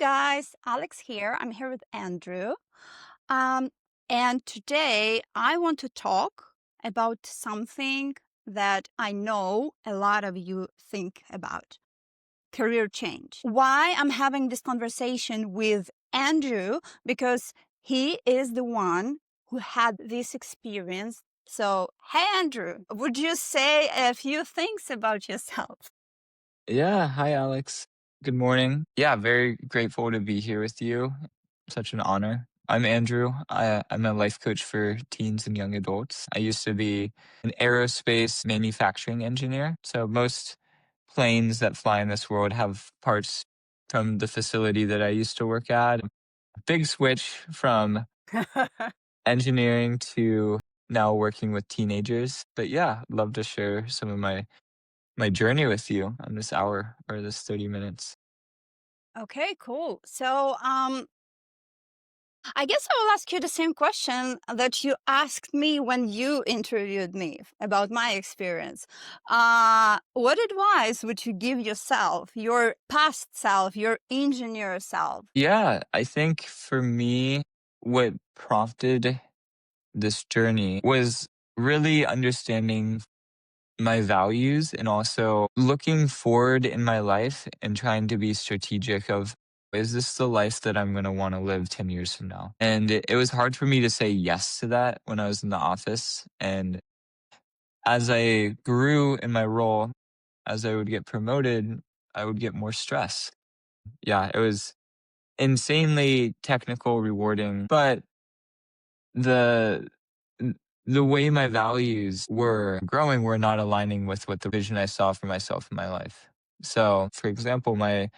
guys, Alex here. I'm here with Andrew. Um, and today I want to talk about something that I know a lot of you think about: career change. Why I'm having this conversation with Andrew? Because he is the one who had this experience. So, hey, Andrew, would you say a few things about yourself? Yeah, hi Alex. Good morning. Yeah, very grateful to be here with you. Such an honor. I'm Andrew. I'm a life coach for teens and young adults. I used to be an aerospace manufacturing engineer. So most planes that fly in this world have parts from the facility that I used to work at. Big switch from engineering to now working with teenagers. But yeah, I'd love to share some of my journey with you on this hour or this 30 minutes. Okay, cool. So, I guess I will ask you the same question that you asked me when you interviewed me about my experience. What advice would you give yourself, your past self, your engineer self? Yeah, I think for me, what prompted this journey was really understanding my values and also looking forward in my life and trying to be strategic of, is this the life that I'm going to want to live 10 years from now? And it was hard for me to say yes to that when I was in the office. And as I grew in my role, as I would get promoted, I would get more stress. Yeah, it was insanely technical, rewarding, but the the way my values were growing were not aligning with what the vision I saw for myself in my life. So, for example, my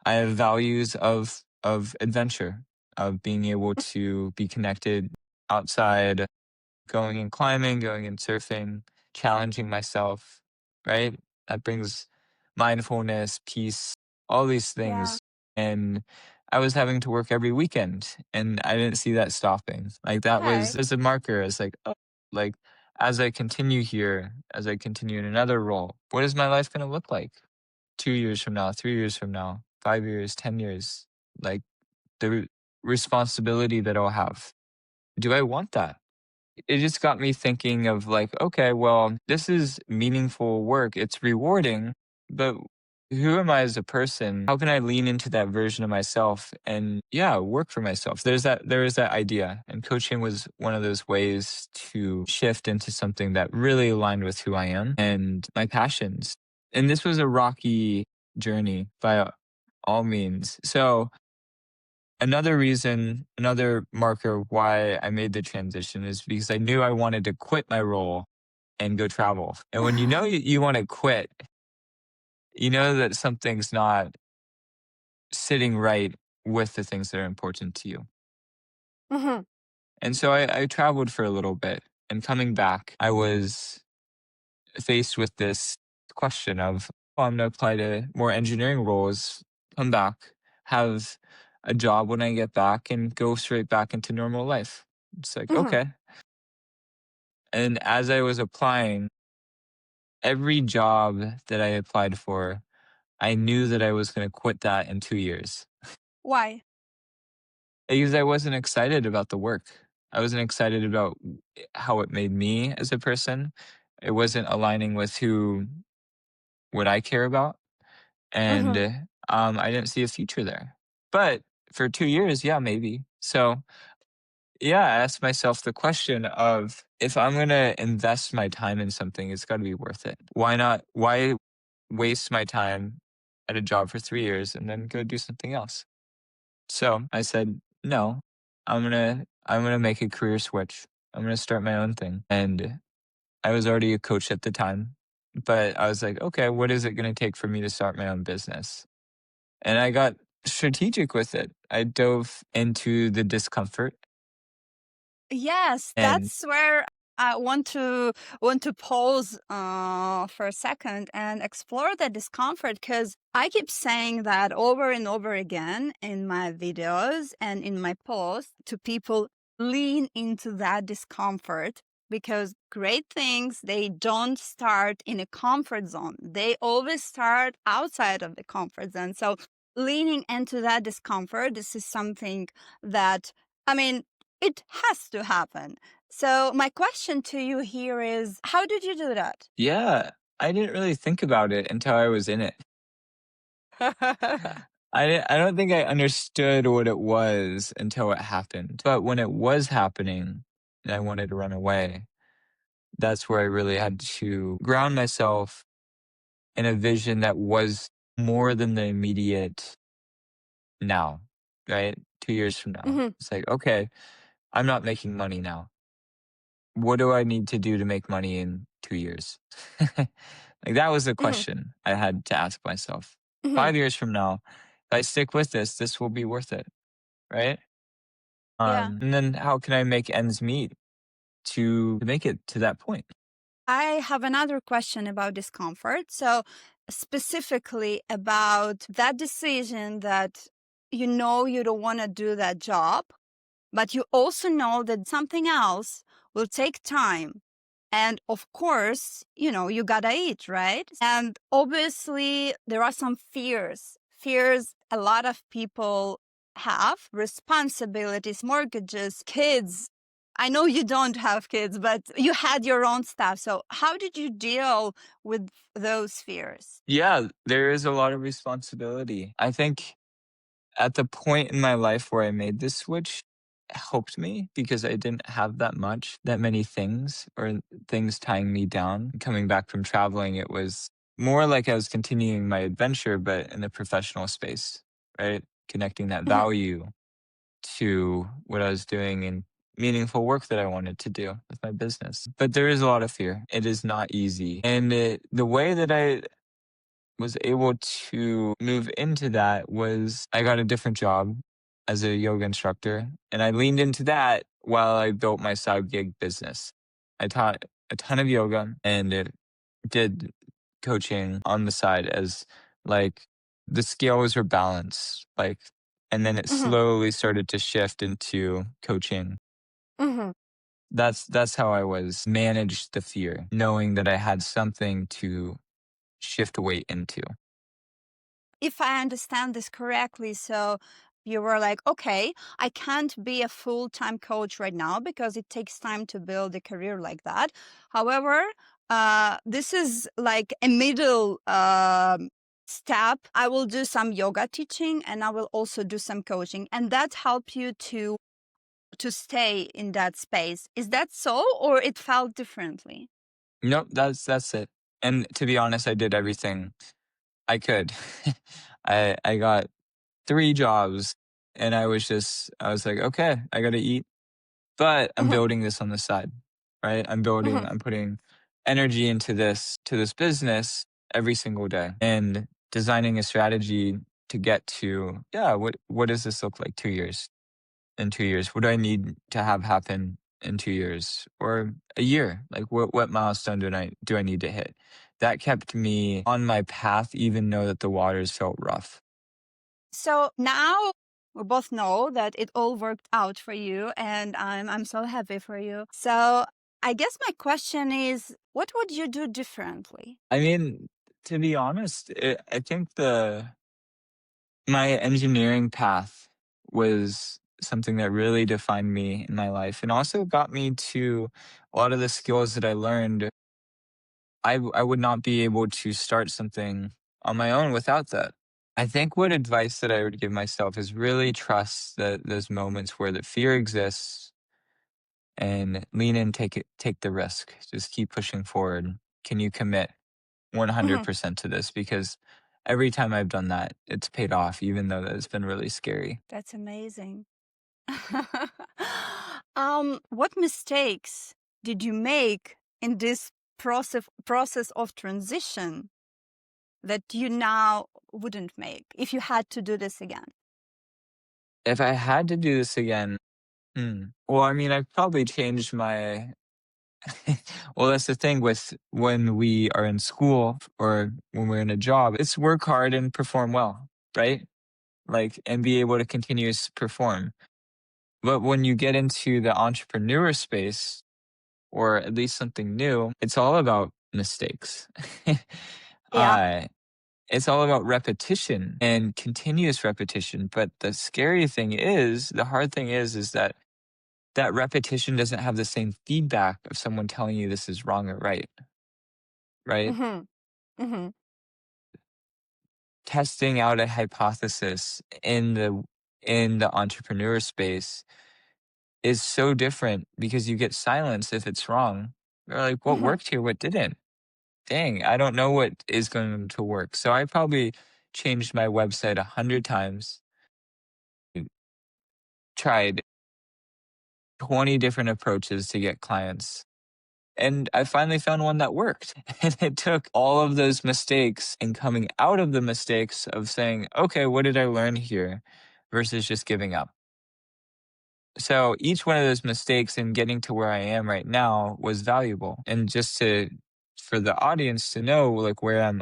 I have values of adventure, of being able to be connected outside, going and climbing, going and surfing, challenging myself, right? That brings mindfulness, peace, all these Yeah. things. And I was having to work every weekend and I didn't see that stopping. Like that was Okay. as a marker, as like, oh, like as I continue here, as I continue in another role, what is my life going to look like 2 years from now, 3 years from now, 5 years, 10 years? Like the responsibility that I'll have. Do I want that? It just got me thinking of like, okay, well, this is meaningful work. It's rewarding, but who am I as a person? How can I lean into that version of myself and yeah, work for myself? There is that idea. And coaching was one of those ways to shift into something that really aligned with who I am and my passions. And this was a rocky journey by all means. So another reason, another marker why I made the transition is because I knew I wanted to quit my role and go travel. And when you know you want to quit, you know that something's not sitting right with the things that are important to you. Mhm. And so I traveled for a little bit. And coming back, I was faced with this question of, oh, I'm going to apply to more engineering roles, come back, have a job when I get back, and go straight back into normal life. It's like, Mhm. okay. And as I was applying, every job that I applied for, I knew that I was going to quit that in 2 years Why? because I wasn't excited about the work. I wasn't excited about how it made me as a person. It wasn't aligning with who, what I care about. And Mhm. I didn't see a future there. But for 2 years, yeah, maybe. So yeah, I asked myself the question of, if I'm gonna invest my time in something, it's gotta be worth it. Why not? Why waste my time at a job for 3 years and then go do something else? So I said, no, I'm gonna make a career switch. I'm gonna start my own thing. And I was already a coach at the time, but I was like, okay, what is it gonna take for me to start my own business? And I got strategic with it. I dove into the discomfort Yes, and that's where I want to pause for a second and explore the discomfort, because I keep saying that over and over again in my videos and in my posts to people: lean into that discomfort, because great things, they don't start in a comfort zone. They always start outside of the comfort zone. So leaning into that discomfort, this is something that, I mean, it has to happen. So, my question to you here is how did you do that? Yeah, I didn't really think about it until I was in it. I don't think I understood what it was until it happened. But when it was happening and I wanted to run away, that's where I really had to ground myself in a vision that was more than the immediate now, right? 2 years from now. Mhm, It's like, okay, I'm not making money now. What do I need to do to make money in 2 years? Like, that was the mhm, question I had to ask myself. mhm. 5 years from now, if I stick with this will be worth it, right? Yeah. And then how can I make ends meet to make it to that point? I have another question about discomfort. So, specifically about that decision that you don't want to do that job, but you also know that something else will take time. And of course, you gotta eat, right? And obviously, there are some fears. Fears a lot of people have responsibilities, mortgages, kids. I know you don't have kids, but you had your own stuff. So, how did you deal with those fears? Yeah, there is a lot of responsibility. I think at the point in my life where I made this switch helped me because I didn't have that many things or things tying me down. Coming back from traveling, it was more like I was continuing my adventure, but in the professional space, right? Connecting that Mhm, value to what I was doing and meaningful work that I wanted to do with my business. But there is a lot of fear. It is not easy. And the way that I was able to move into that was I got a different job as a yoga instructor, and I leaned into that while I built my side gig business. I taught a ton of yoga and it did coaching on the side as like the scales were balanced, like, and then it mhm, slowly started to shift into coaching. mhm. That's how I was managed the fear, knowing that I had something to shift weight into. If I understand this correctly, so you were like, okay, I can't be a full time coach right now because it takes time to build a career like that. However, this is like a middle step. I will do some yoga teaching and I will also do some coaching, and that help you to stay in that space. Is that so, or it felt differently? Nope, that's it. And to be honest, I did everything I could. I got 3 jobs and I was like, "Okay, I gotta eat, but I'm Mhm, building this on the side." Right? mhm. I'm putting energy into this business every single day and designing a strategy to get to, yeah, what does this look like 2 years? In 2 years? What do I need to have happen in 2 years or a year? Like what milestone do I need to hit? That kept me on my path even though that the waters felt rough. So now we both know that it all worked out for you, and I'm so happy for you. So I guess my question is, what would you do differently? I mean, to be honest, I think the my engineering path was something that really defined me in my life and also got me to a lot of the skills that I learned. I would not be able to start something on my own without that. I think what advice that I would give myself is really trust that those moments where the fear exists and lean in, take the risk. Just keep pushing forward. Can you commit Mhm, 100% to this? Because every time I've done that, it's paid off, even though that it's been really scary. that's amazing. What mistakes did you make in this process of transition that you now wouldn't make if you had to do this again? If I had to do this again, well, I mean, I've probably changed my well, that's the thing with when we are in school or when we're in a job, it's work hard and perform well, right? Like, and be able to continuous perform. But when you get into the entrepreneur space, or at least something new, it's all about mistakes. Yeah. uh, It's all about repetition and continuous repetition. But the scary thing is, the hard thing is that that repetition doesn't have the same feedback of someone telling you this is wrong or right, right? Mhm. Mhm. Testing out a hypothesis in the entrepreneur space is so different because you get silence if it's wrong. They're like, what Mhm. worked here? What didn't? Dang, I don't know what is going to work. So I probably changed my website 100 times, tried 20 different approaches to get clients. And I finally found one that worked. And it took all of those mistakes and coming out of the mistakes of saying, okay, what did I learn here? Versus just giving up. So each one of those mistakes in getting to where I am right now was valuable. And just to for the audience to know like where I'm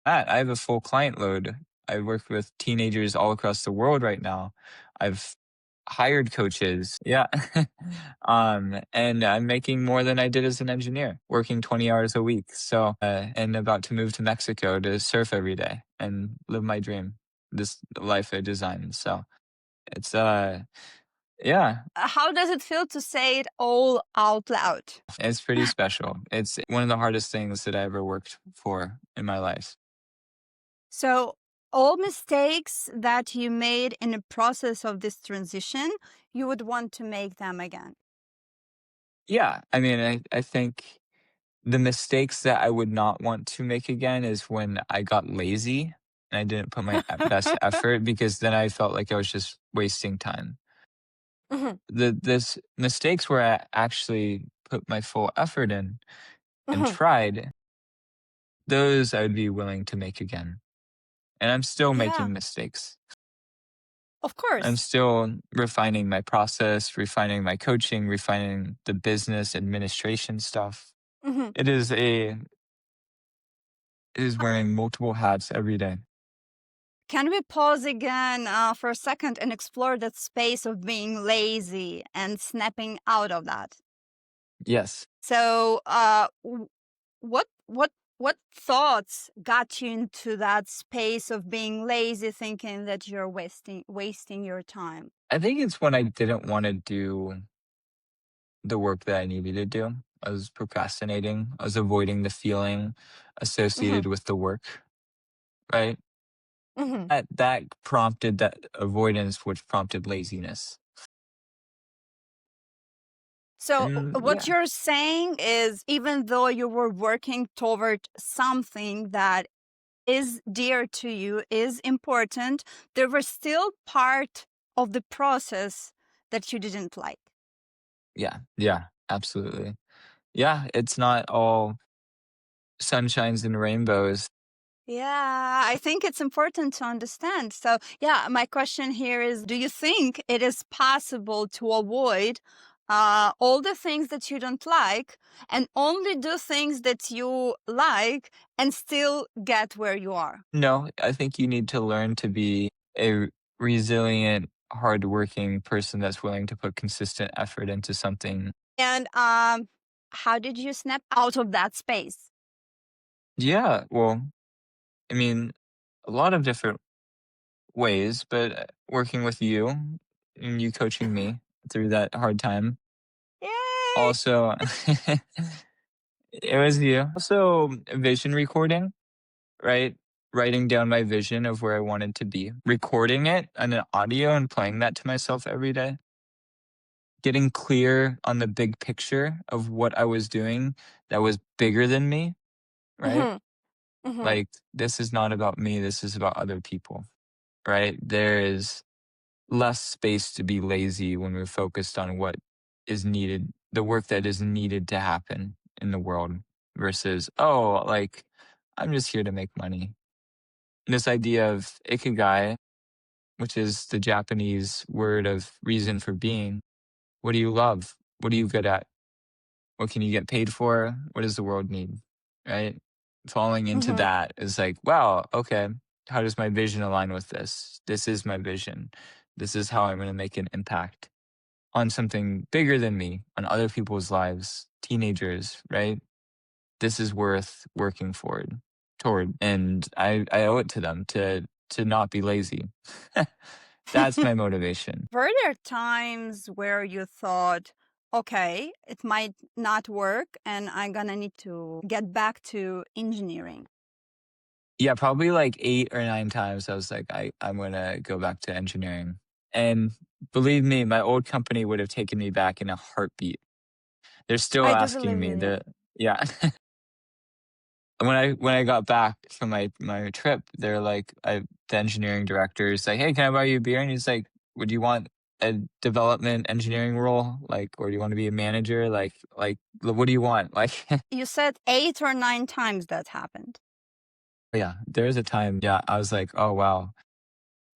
at, I have a full client load. I work with teenagers all across the world right now. I've hired coaches. Yeah. And I'm making more than I did as an engineer, working 20 hours a week. So and about to move to Mexico to surf every day and live my dream, this life I designed. So it's yeah, How does it feel to say it all out loud? it's pretty special. It's one of the hardest things that I ever worked for in my life. So, all mistakes that you made in the process of this transition, you would want to make them again. Yeah, I mean, I think the mistakes that I would not want to make again is when I got lazy and I didn't put my best effort because then I felt like I was just wasting time. Mhm. This mistakes where I actually put my full effort in and Mhm. tried, those I would be willing to make again. And I'm still Yeah, making mistakes. of I'm course. still refining my process, refining my coaching, refining the business administration stuff. Mhm. It is wearing multiple hats every day. Can we pause again for a second and explore that space of being lazy and snapping out of that? Yes. So, what thoughts got you into that space of being lazy, thinking that you're wasting your time? I think it's when I didn't want to do the work that I needed to do. I was procrastinating. I was avoiding the feeling Mhm. associated with the work, right? Mhm. That prompted that avoidance, which prompted laziness. So, And what yeah, you're saying is, even though you were working toward something that is dear to you, is important, there were still part of the process that you didn't like. yeah, yeah, absolutely. Yeah, it's not all sunshines and rainbows. Yeah, I think it's important to understand. So, yeah, my question here is, do you think it is possible to avoid all the things that you don't like and only do things that you like and still get where you are? No, I think you need to learn to be a resilient, hardworking person that's willing to put consistent effort into something. And how did you snap out of that space? Yeah, well, I mean, a lot of different ways, but working with you and you coaching me through that hard time. Yay! Also, it was you. Also, vision recording, right? Writing down my vision of where I wanted to be, recording it on an audio and playing that to myself every day, getting clear on the big picture of what I was doing that was bigger than me, right? Hmm. Hmm. Like, this is not about me, this is about other people, right? There is less space to be lazy when we're focused on what is needed, the work that is needed to happen in the world versus, oh, like, I'm just here to make money. This idea of ikigai, which is the Japanese word of reason for being. What do you love? What are you good at? What can you get paid for? What does the world need? Right? Falling into Hmm. that is like, wow, okay, how does my vision align with this? This is my vision. This is how I'm going to make an impact on something bigger than me, on other people's lives, teenagers, right? This is worth working for. toward, and I owe it to them to not be lazy. That's my motivation. Were there times where you thought, okay, it might not work and I'm gonna need to get back to engineering? Yeah, probably like 8 or 9 times I was like, I'm gonna go back to engineering. And believe me, my old company would have taken me back in a heartbeat. They're still I do asking believe me. in you. Yeah. When I got back from my trip, they're like, the engineering director is like, "Hey, can I buy you a beer?" And he's like, "Would you want a development engineering role? Like, or do you want to be a manager? What do you want?" Like, You said 8 or 9 times that happened. yeah, there was a time, yeah, I was like, "Oh, wow.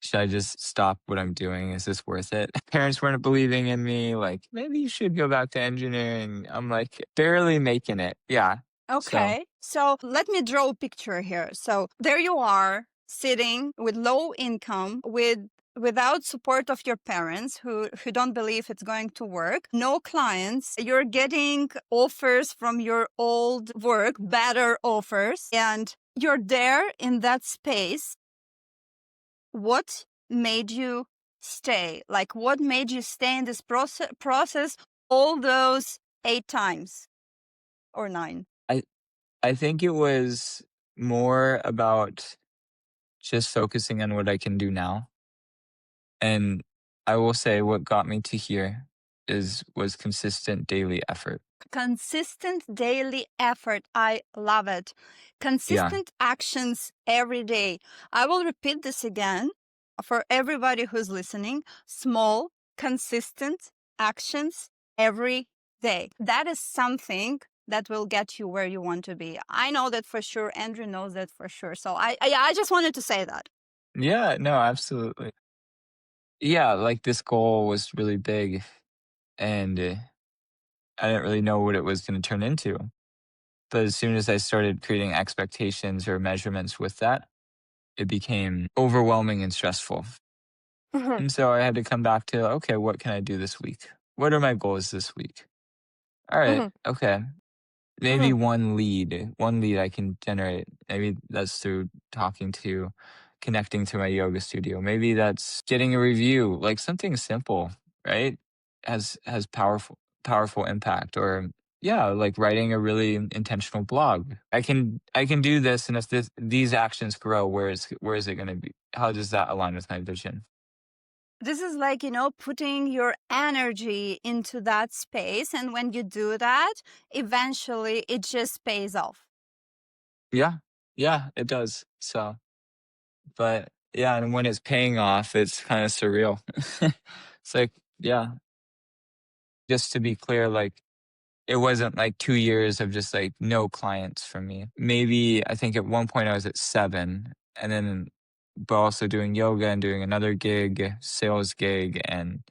Should I just stop what I'm doing? Is this worth it?" Parents weren't believing in me, like, "Maybe you should go back to engineering." I'm like, barely making it. Yeah. So, Okay, so let me draw a picture here. So there you are, sitting with low income, without support of your parents who don't believe it's going to work, no clients. You're getting offers from your old work, better offers, and you're there in that space. What made you stay? Like, what made you stay in this process all those 8 times or nine? I I think it was more about just focusing on what I can do now. And I will say what got me to here was consistent daily effort. Consistent daily effort. I love it. Yeah. Consistent actions every day. I will repeat this again for everybody who's listening. Small, consistent actions every day. That is something that will get you where you want to be. I know that for sure. Andrew knows that for sure. So I just wanted to say that. Yeah, no, absolutely. Yeah, like this goal was really big and I didn't really know what it was going to turn into. But as soon as I started creating expectations or measurements with that, it became overwhelming and stressful. Mhm, And so I had to come back to, okay, what can I do this week? What are my goals this week? All right, mhm, okay. Maybe mhm. one lead I can generate. Maybe that's through talking to, connecting to my yoga studio. Maybe that's getting a review, like something simple, right? Has powerful impact. Or yeah, like writing a really intentional blog. I can do this, and if these actions grow, where is it going to be? How does that align with my vision? This is like, putting your energy into that space. And when you do that, eventually it just pays off. Yeah, yeah, it does. So. But yeah, and when it's paying off, it's kind of surreal. It's like, yeah, just to be clear, like it wasn't like 2 years of just like no clients for me. Maybe I think at one point I was at 7, and then but also doing yoga and doing another gig, sales gig, and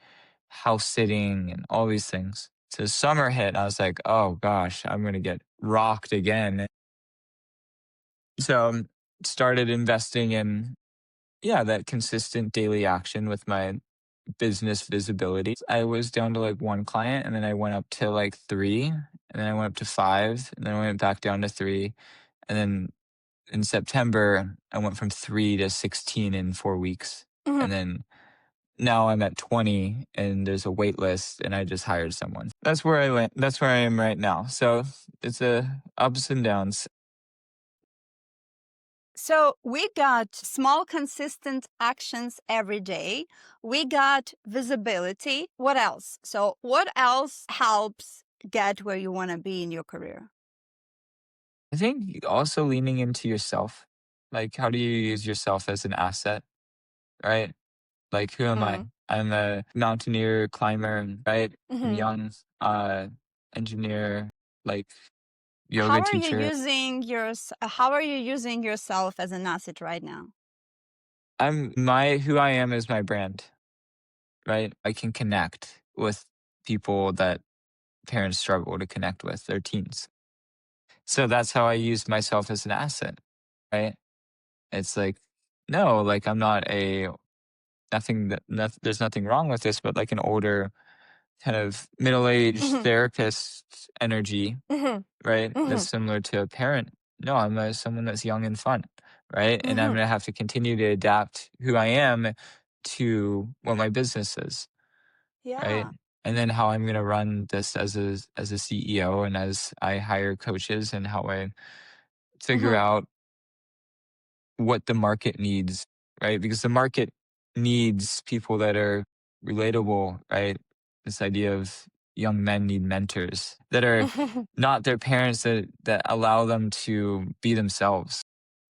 house sitting and all these things. So summer hit, and I was like, "Oh gosh, I'm gonna get rocked again." So, started investing in, yeah, that consistent daily action with my business visibility. I was down to like 1 client, and then I went up to like 3, and then I went up to 5, and then I went back down to 3. And then in September, I went from 3 to 16 in 4 weeks. Mhm. And then now I'm at 20 and there's a wait list and I just hired someone. That's where I am right now. So it's a ups and downs. So we got small, consistent actions every day. We got visibility. What else? So, what else helps get where you want to be in your career? I think also leaning into yourself. Like, how do you use yourself as an asset, right? Like, who am I? Mm. I'm a mountaineer, climber, right? I'm Mhm. young, engineer, like How yoga are you teacher. using how are you using yourself as an asset right now? Who I am is my brand, right? I can connect with people that parents struggle to connect with, their teens. So that's how I use myself as an asset, right? It's like, no, like I'm not a there's nothing wrong with this, but like an older kind of middle-aged Mhm. therapist energy, Mhm. right? That's Mhm. similar to a parent. no, I'm someone that's young and fun, right? And I'm Hmm. gonna have to continue to adapt who I am to what my business is, right? Yeah. And then how I'm gonna run this as a CEO and as I hire coaches and how I figure Hmm. out what the market needs, right? Because the market needs people that are relatable, right? This idea of young men need mentors that are not their parents that allow them to be themselves.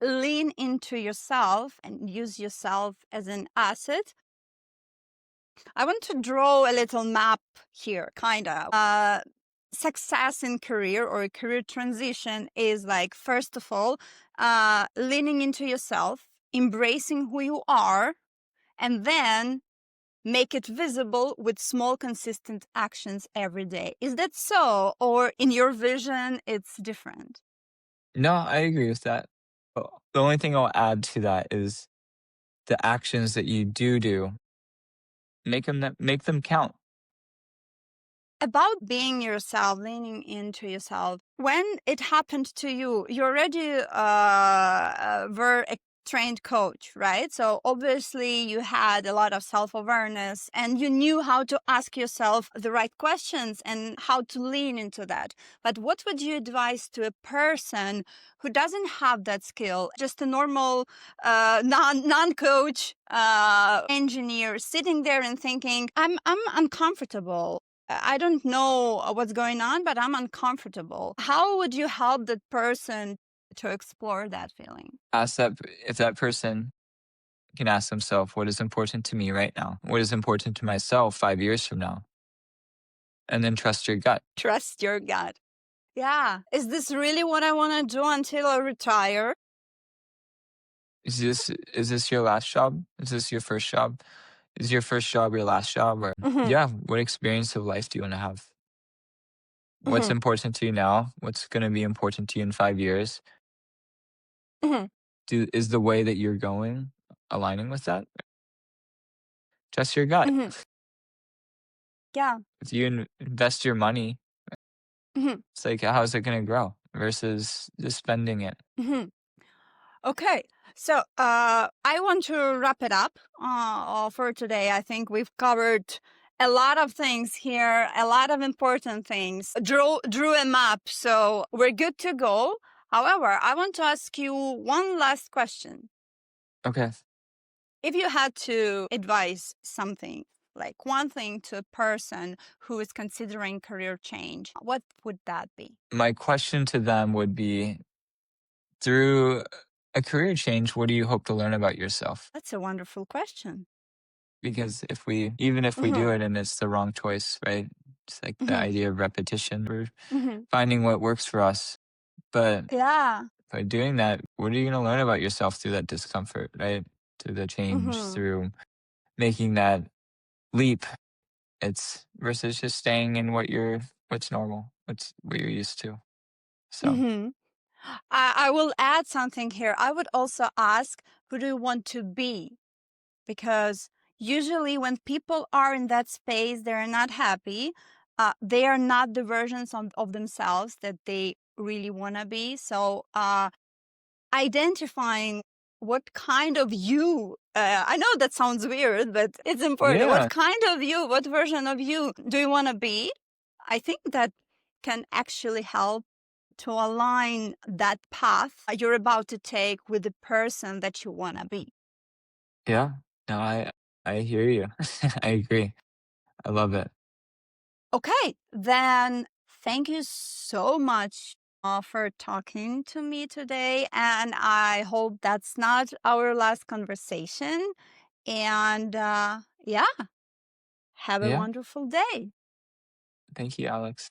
Lean into yourself and use yourself as an asset. I want to draw a little map here, kind of. Success in career or career transition is like, first of all, leaning into yourself, embracing who you are, and then make it visible with small, consistent actions every day. Is that so? Or in your vision, it's different? No, I agree with that. The only thing I'll add to that is the actions that you do, make them count. About being yourself, leaning into yourself. When it happened to you, you already were a trained coach, right? So obviously you had a lot of self-awareness and you knew how to ask yourself the right questions and how to lean into that. But what would you advise to a person who doesn't have that skill, just a normal non-coach engineer sitting there and thinking, I'm uncomfortable. I don't know what's going on, but I'm uncomfortable. How would you help that person to explore that feeling? Ask that if that person can ask themselves, what is important to me right now? What is important to myself 5 years from now? And then trust your gut. Trust your gut. Yeah. Is this really what I want to do until I retire? Is this your last job? Is this your first job? Is your first job your last job? Or Hmm. yeah, what experience of life do you want to have? What's Hmm. important to you now? What's going to be important to you in 5 years? Hmm. Is the way that you're going aligning with that? Trust your gut. Hmm. Yeah. If you invest your money, Hmm. it's like how is it going to grow versus just spending it? Hmm. Okay. So I want to wrap it up for today. I think we've covered a lot of things here, a lot of important things. Drew a map, so we're good to go. However, I want to ask you one last question. Okay. If you had to advise something, like one thing to a person who is considering career change, what would that be? My question to them would be through a career change, what do you hope to learn about yourself? That's a wonderful question. Because even if we Hmm. do it and it's the wrong choice, right? It's like the Hmm. idea of repetition. We're Hmm. finding what works for us. But Yeah. by doing that, what are you going to learn about yourself through that discomfort, right? Through the change, Hmm. through making that leap. It's versus just staying in what's normal, what you're used to. So, Hmm. I will add something here. I would also ask, who do you want to be? Because usually when people are in that space, they're not happy. They are not the versions of themselves that they really want to be. So identifying what kind of you, I know that sounds weird, but it's important. What yeah. kind of you, what version of you do you want to be? I think that can actually help to align that path you're about to take with the person that you want to be. Yeah. No, I hear you. I agree. I love it. Okay, then thank you so much for talking to me today. And I hope that's not our last conversation. And yeah, have a Yeah. wonderful day. Thank you, Alex.